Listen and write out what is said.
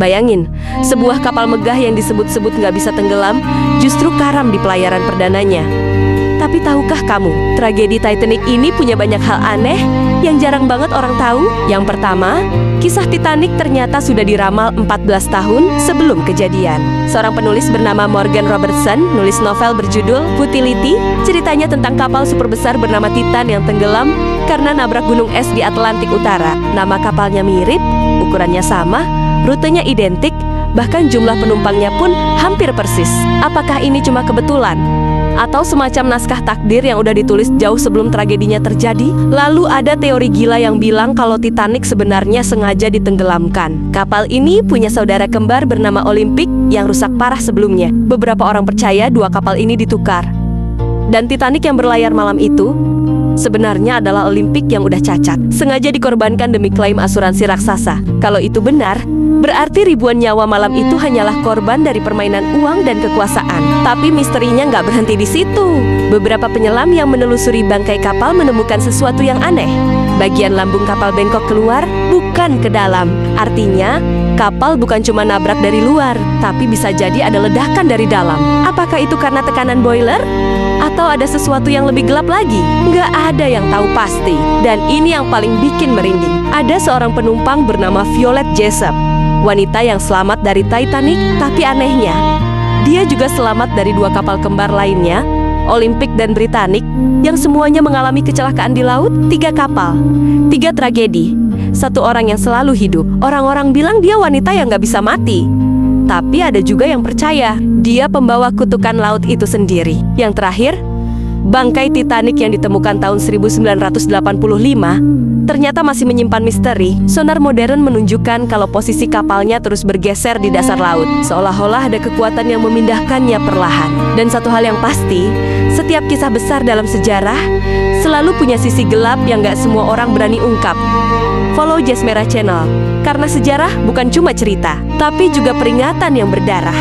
Bayangin, sebuah kapal megah yang disebut-sebut nggak bisa tenggelam, justru karam di pelayaran perdananya. Tapi tahukah kamu, tragedi Titanic ini punya banyak hal aneh yang jarang banget orang tahu? Yang pertama, kisah Titanic ternyata sudah diramal 14 tahun sebelum kejadian. Seorang penulis bernama Morgan Robertson nulis novel berjudul Futility. Ceritanya tentang kapal super besar bernama Titan yang tenggelam karena nabrak gunung es di Atlantik Utara. Nama kapalnya mirip, ukurannya sama, rutenya identik, bahkan jumlah penumpangnya pun hampir persis. Apakah ini cuma kebetulan? Atau semacam naskah takdir yang udah ditulis jauh sebelum tragedinya terjadi? Lalu ada teori gila yang bilang kalau Titanic sebenarnya sengaja ditenggelamkan. Kapal ini punya saudara kembar bernama Olympic yang rusak parah sebelumnya. Beberapa orang percaya dua kapal ini ditukar. Dan Titanic yang berlayar malam itu sebenarnya adalah Olympic yang udah cacat, sengaja dikorbankan demi klaim asuransi raksasa. Kalau itu benar, berarti ribuan nyawa malam itu hanyalah korban dari permainan uang dan kekuasaan. Tapi misterinya nggak berhenti di situ. Beberapa penyelam yang menelusuri bangkai kapal menemukan sesuatu yang aneh. Bagian lambung kapal bengkok keluar, bukan ke dalam. Artinya, kapal bukan cuma nabrak dari luar, tapi bisa jadi ada ledakan dari dalam. Apakah itu karena tekanan boiler? Atau ada sesuatu yang lebih gelap lagi? Nggak ada yang tahu pasti. Dan ini yang paling bikin merinding. Ada seorang penumpang bernama Violet Jessup, wanita yang selamat dari Titanic, tapi anehnya, dia juga selamat dari dua kapal kembar lainnya, Olympic dan Britannic, yang semuanya mengalami kecelakaan di laut. 3 kapal, 3 tragedi, 1 orang yang selalu hidup. Orang-orang bilang dia wanita yang nggak bisa mati. Tapi ada juga yang percaya dia pembawa kutukan laut itu sendiri. Yang terakhir, bangkai Titanic yang ditemukan tahun 1985 ternyata masih menyimpan misteri. Sonar modern menunjukkan kalau posisi kapalnya terus bergeser di dasar laut, seolah-olah ada kekuatan yang memindahkannya perlahan. Dan satu hal yang pasti, setiap kisah besar dalam sejarah selalu punya sisi gelap yang gak semua orang berani ungkap. Follow Jazz Merah Channel, karena sejarah bukan cuma cerita, tapi juga peringatan yang berdarah.